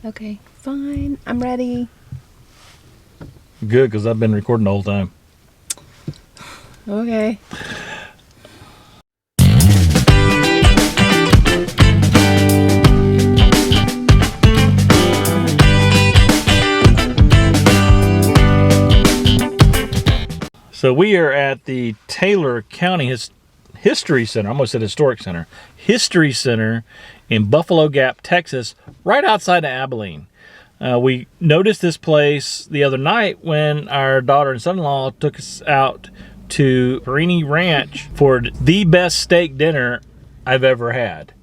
Okay, fine. I'm ready. Good, because I've been recording the whole time. Okay. So we are at the Taylor County History Center. I almost said Historic Center. History Center in Buffalo Gap, Texas, right outside of Abilene. We noticed this place the other night when our daughter and son-in-law took us out to Perini Ranch for the best steak dinner I've ever had.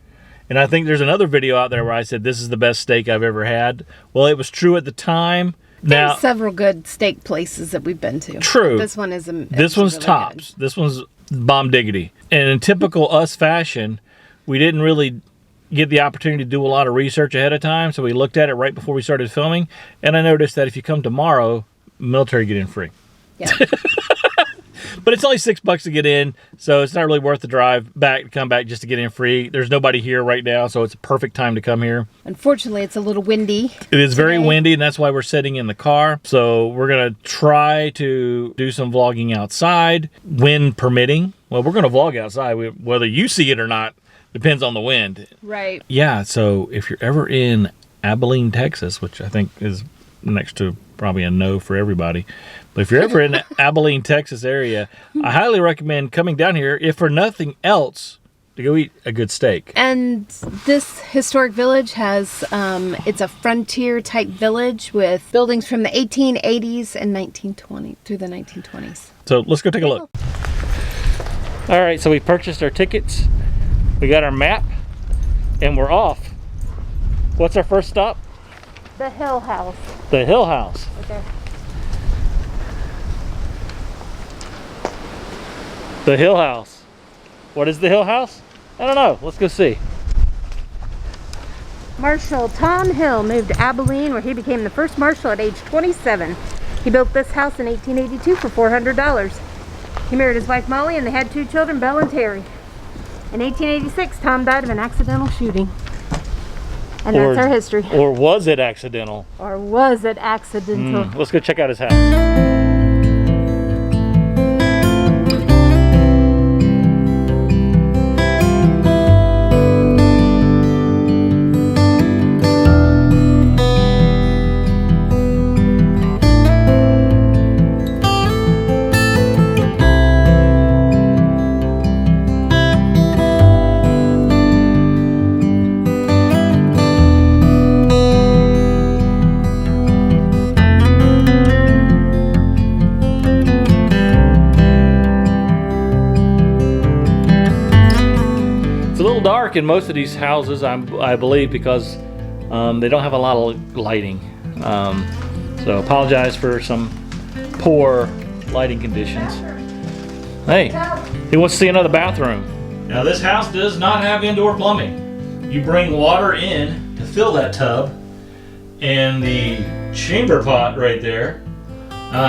And I think there's another video out there where I said this is the best steak I've ever had. Well, it was true at the time. Now, there's several good steak places that we've been to. True. This one is this one's really tops. Good. This one's bomb diggity. And in typical us fashion, we didn't really get the opportunity to do a lot of research ahead of time, so we looked at it right before we started filming. And I noticed that if you come tomorrow, military get in free. Yeah. But it's only $6 to get in, so it's not really worth the drive back to come back just to get in free. There's nobody here right now, so it's a perfect time to come here. Unfortunately, it's a little windy. It is very windy, and that's why we're sitting in the car. So we're going to try to do some vlogging outside, wind permitting. Well, we're going to vlog outside. Whether you see it or not depends on the wind. Right. Yeah, so if you're ever in Abilene, Texas, which I think is next to probably a no for everybody, but if you're ever in the Abilene, Texas area, I highly recommend coming down here, if for nothing else, to go eat a good steak. And this historic village has, it's a frontier type village with buildings from the 1880s and 1920 through the 1920s. So let's go take a look. All right, so we purchased our tickets. We got our map and we're off. What's our first stop? The Hill House. The Hill House. Okay. The Hill House. What is the Hill House? I don't know. Let's go see. Marshal Tom Hill moved to Abilene, where he became the first marshal at age 27. He built this house in 1882 for $400. He married his wife Molly and they had 2 children, Belle and Terry. In 1886, Tom died of an accidental shooting. And that's our history. Or was it accidental? Or was it accidental? Let's go check out his house. Dark in most of these houses, I believe, because they don't have a lot of lighting. So apologize for some poor lighting conditions. Hey, he wants to see another bathroom. Now this house does not have indoor plumbing. You bring water in to fill that tub, and the chamber pot right there,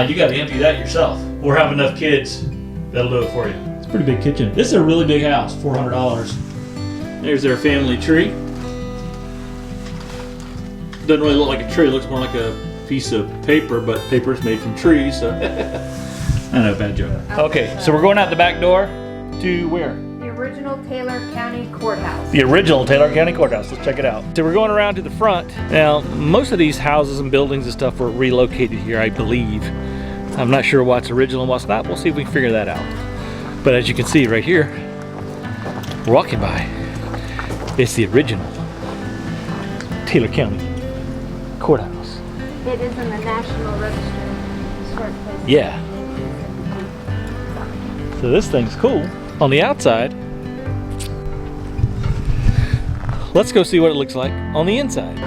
you got to empty that yourself, or have enough kids that'll do it for you. It's a pretty big kitchen. This is a really big house, $400. There's their family tree. Doesn't really look like a tree, it looks more like a piece of paper, but paper's made from trees, so. I know, bad joke. Okay, so we're going out the back door to where? The original Taylor County Courthouse. The original Taylor County Courthouse, let's check it out. So we're going around to the front. Now, most of these houses and buildings and stuff were relocated here, I believe. I'm not sure what's original and what's not. We'll see if we can figure that out. But as you can see right here, we're walking by. It's the original Taylor County Courthouse. It is in the National Register of Historic Places. Yeah. So this thing's cool. On the outside, let's go see what it looks like on the inside.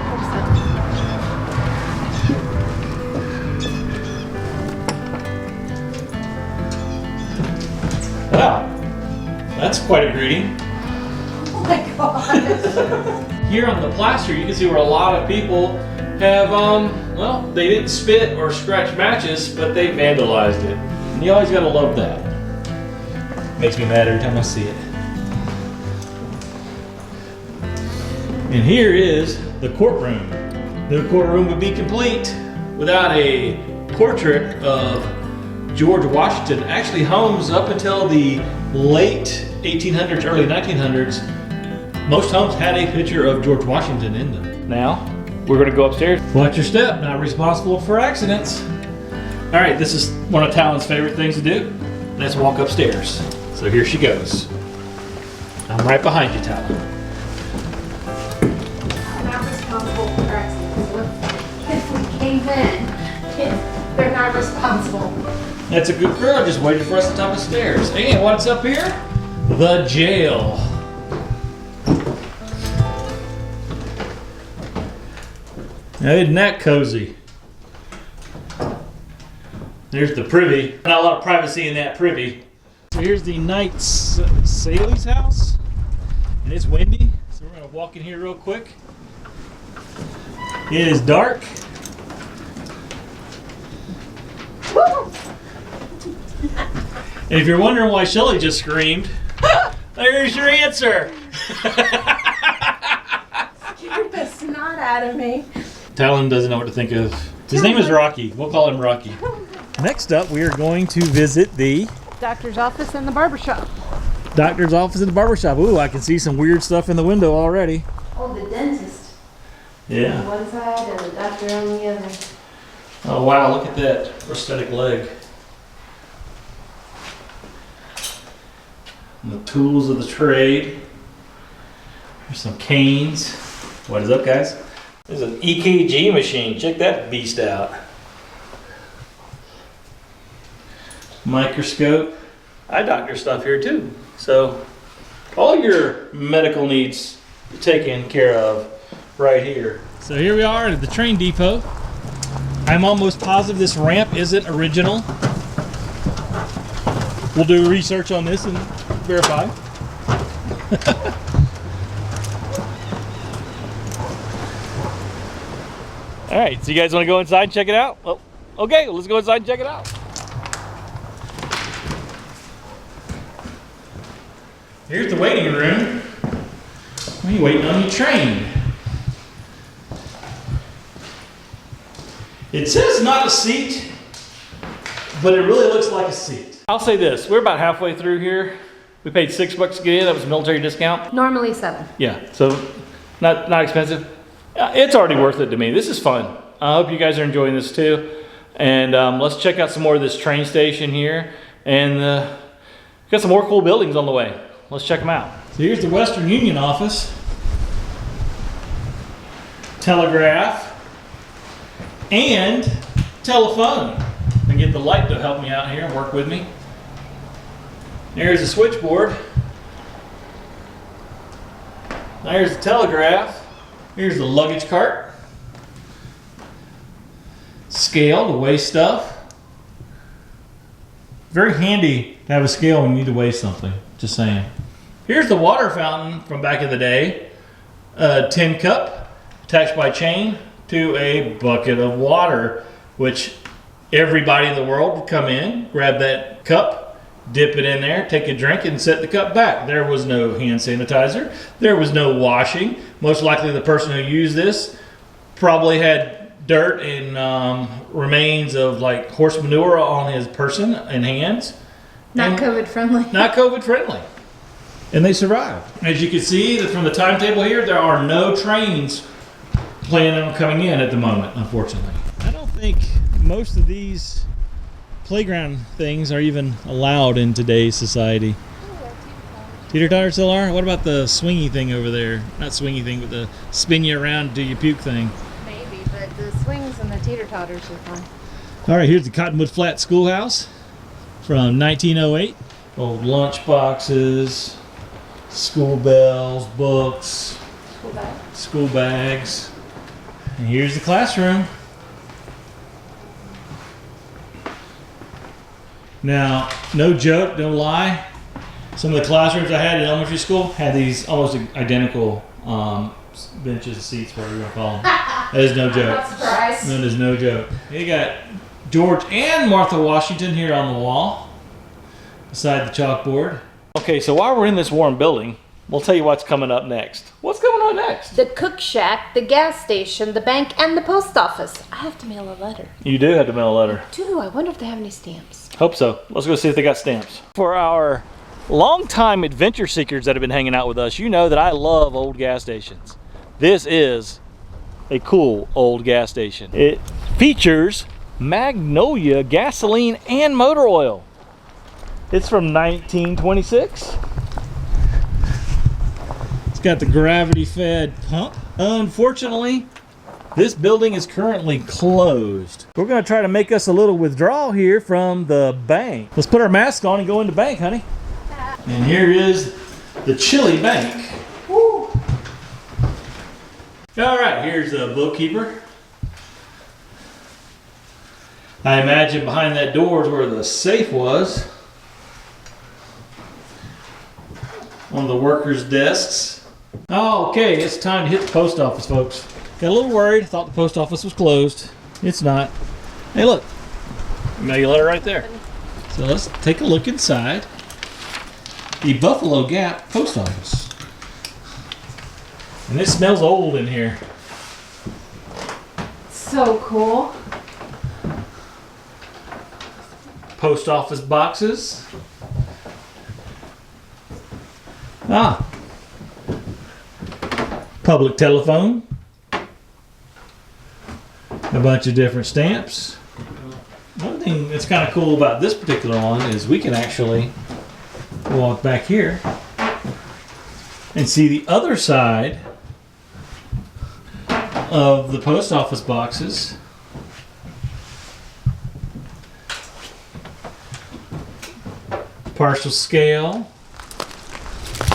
Wow, that's quite a greeting. Oh my God. Here on the plaster, you can see where a lot of people have, well, they didn't spit or scratch matches, but they vandalized it. And you always gotta love that. Makes me mad every time I see it. And here is the courtroom. No courtroom would be complete without a portrait of George Washington. Actually, homes up until the late 1800s, early 1900s, most homes had a picture of George Washington in them. Now, we're gonna go upstairs. Watch your step, not responsible for accidents. All right, this is one of Talon's favorite things to do. Let's walk upstairs. So here she goes. I'm right behind you, Talon. I'm not responsible for accidents. If we cave in, they're not responsible. That's a good girl, just waited for us at the top of the stairs. And what's up here? The jail. Now, isn't that cozy? There's the privy. Not a lot of privacy in that privy. So here's the Knight Saley's house. And it's windy, so we're gonna walk in here real quick. It is dark. And if you're wondering why Shelly just screamed, there's your answer. Scared the snot out of me. Talon doesn't know what to think of. His name is Rocky. We'll call him Rocky. Next up, we are going to visit the Doctor's office and the barbershop. doctor's office and the barbershop. Ooh, I can see some weird stuff in the window already. Oh, the dentist. Yeah. On one side and the doctor on the other. Oh wow, look at that prosthetic leg. And the tools of the trade. There's some canes. What is up, guys? There's an EKG machine. Check that beast out. Microscope. Eye doctor stuff here too. So all your medical needs taken care of right here. So here we are at the train depot. I'm almost positive this ramp isn't original. We'll do research on this and verify. All right, so you guys want to go inside and check it out? Well, okay, let's go inside and check it out. Here's the waiting room. When you're waiting on your train. It says not a seat, but it really looks like a seat. I'll say this, we're about halfway through here. We paid $6 to get in, that was a military discount. Normally 7. Yeah, so not expensive. It's already worth it to me. This is fun. I hope you guys are enjoying this too. And let's check out some more of this train station here. And got some more cool buildings on the way. Let's check them out. So here's the Western Union office. Telegraph. And telephone. And get the light to help me out here and work with me. There's the switchboard. There's the telegraph. Here's the luggage cart. Scale to weigh stuff. Very handy to have a scale when you need to weigh something. Just saying. Here's the water fountain from back in the day. A tin cup attached by chain to a bucket of water, which everybody in the world would come in, grab that cup, dip it in there, take a drink, and set the cup back. There was no hand sanitizer. There was no washing. Most likely the person who used this probably had dirt and remains of like horse manure on his person and hands. Not COVID friendly. Not COVID friendly. And they survived. As you can see from the timetable here, there are no trains planning on coming in at the moment, unfortunately. I don't think most of these playground things are even allowed in today's society. Teeter-totter still are? What about the swingy thing over there? Not swingy thing, but the spin you around do you puke thing. Maybe, but the swings and the teeter-totters are fun. All right, here's the Cottonwood Flat Schoolhouse from 1908. Old lunch boxes, school bells, books, school bags. And here's the classroom. Now, no joke, no lie. Some of the classrooms I had in elementary school had these almost identical benches, seats, whatever you want to call them. That is no joke. Not surprised. That is no joke. You got George and Martha Washington here on the wall beside the chalkboard. Okay, so while we're in this warm building, we'll tell you what's coming up next. What's coming on next? The cook shack, the gas station, the bank, and the post office. I have to mail a letter. You do have to mail a letter. I wonder if they have any stamps. Hope so. Let's go see if they got stamps. For our longtime adventure seekers that have been hanging out with us, you know that I love old gas stations. This is a cool old gas station. It features Magnolia gasoline and motor oil. It's from 1926. It's got the gravity-fed pump. Unfortunately, this building is currently closed. We're gonna try to make us a little withdrawal here from the bank. Let's put our mask on and go in the bank, honey. And here is the chilly bank. Woo. All right, here's the bookkeeper. I imagine behind that door is where the safe was. One of the workers' desks. Oh, okay, it's time to hit the post office, folks. Got a little worried, thought the post office was closed. It's not. Hey, look, mail your letter right there. So let's take a look inside the Buffalo Gap post office. And it smells old in here. So cool. Post office boxes. Ah. Public telephone. A bunch of different stamps. One thing that's kind of cool about this particular one is we can actually walk back here and see the other side of the post office boxes. Partial scale.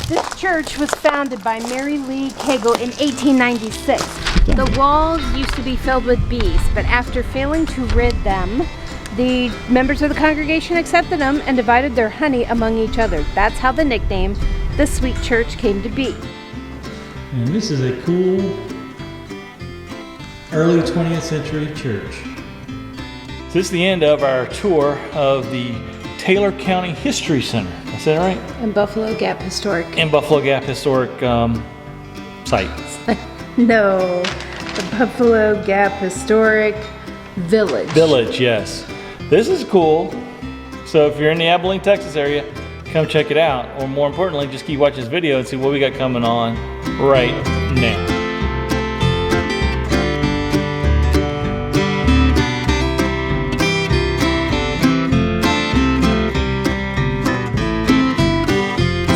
This church was founded by Mary Lee Cagle in 1896. The walls used to be filled with bees, but after failing to rid them, the members of the congregation accepted them and divided their honey among each other. That's how the nickname, the Sweet Church, came to be. And this is a cool early 20th century church. So this is the end of our tour of the Taylor County History Center. I said it right? And Buffalo Gap Historic. And Buffalo Gap Historic site. No, the Buffalo Gap Historic Village. Village, yes. This is cool. So if you're in the Abilene, Texas area, come check it out. Or more importantly, just keep watching this video and see what we got coming on right now.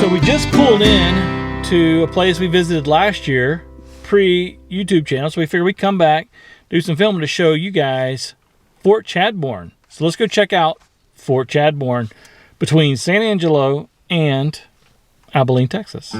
So we just pulled in to a place we visited last year, pre-YouTube channel. So we figured we'd come back, do some filming to show you guys Fort Chadbourne. So let's go check out Fort Chadbourne between San Angelo and Abilene, Texas.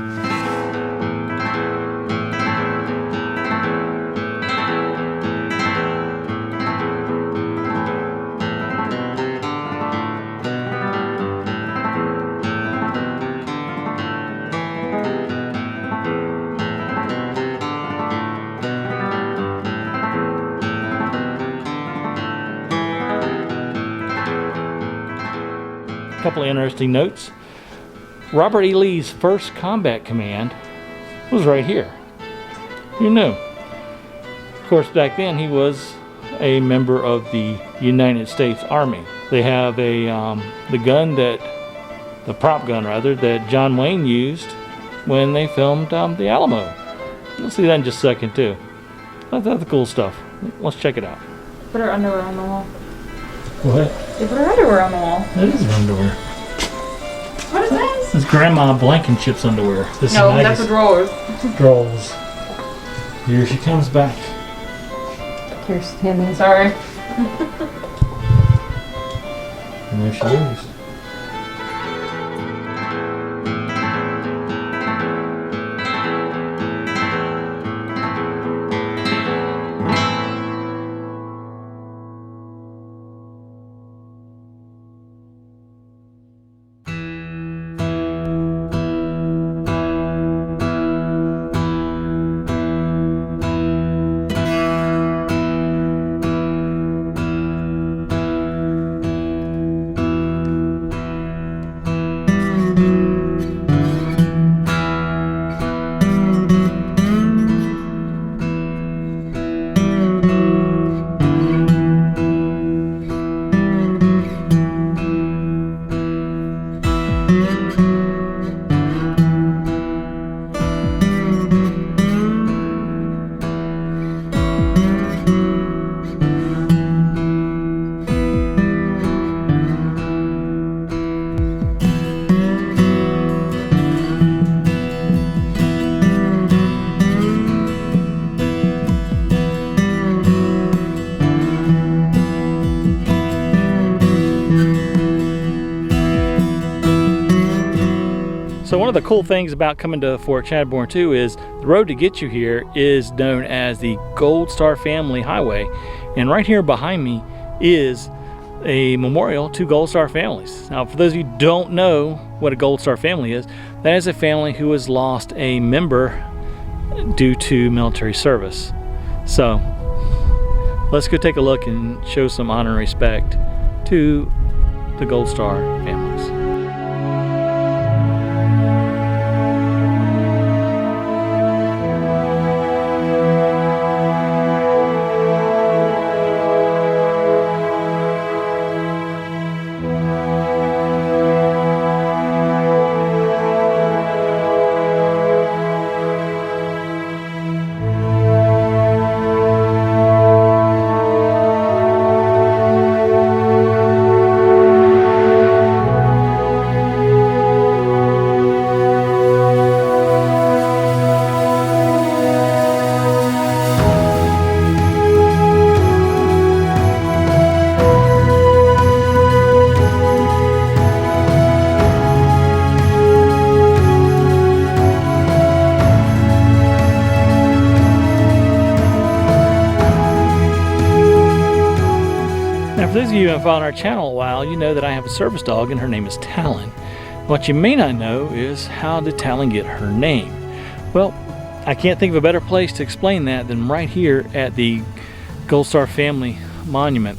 Couple of interesting notes. Robert E. Lee's first combat command was right here. Who knew? Of course, back then he was a member of the United States Army. They have a the prop gun rather, that John Wayne used when they filmed the Alamo. We'll see that in just a second too. That's the cool stuff. Let's check it out. Put her underwear on the wall. What? They put her underwear on the wall. That is her underwear. What is this? It's Grandma Blankenship's underwear. This No, is that's the drawers. Drawers. Here she comes back. Here's standing. Sorry. And there she is. of the cool things about coming to Fort Chadbourne too is the road to get you here is known as the Gold Star Family Highway, and right here behind me is a memorial to Gold Star families. Now, for those of you who don't know what a Gold Star family is, that is a family who has lost a member due to military service. So let's go take a look and show some honor and respect to the Gold Star families. Now, for those of you who have followed our channel a while, you know that I have a service dog and her name is Talon. What you may not know is, how did Talon get her name? Well, I can't think of a better place to explain that than right here at the Gold Star Family Monument.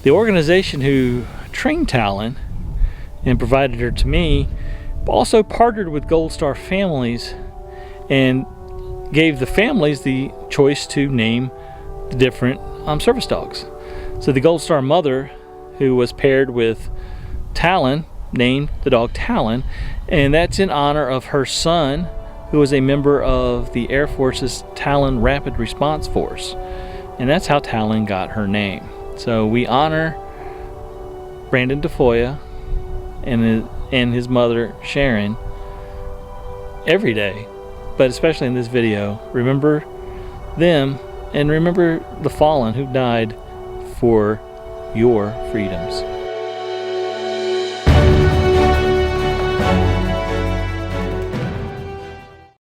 The organization who trained Talon and provided her to me also partnered with Gold Star families and gave the families the choice to name the different service dogs. So the Gold Star mother, who was paired with Talon, named the dog Talon, and that's in honor of her son, who was a member of the Air Force's Talon Rapid Response Force. And that's how Talon got her name. So we honor Brandon DeFoya and his mother Sharon every day, but especially in this video. Remember them and remember the fallen who died for your freedoms.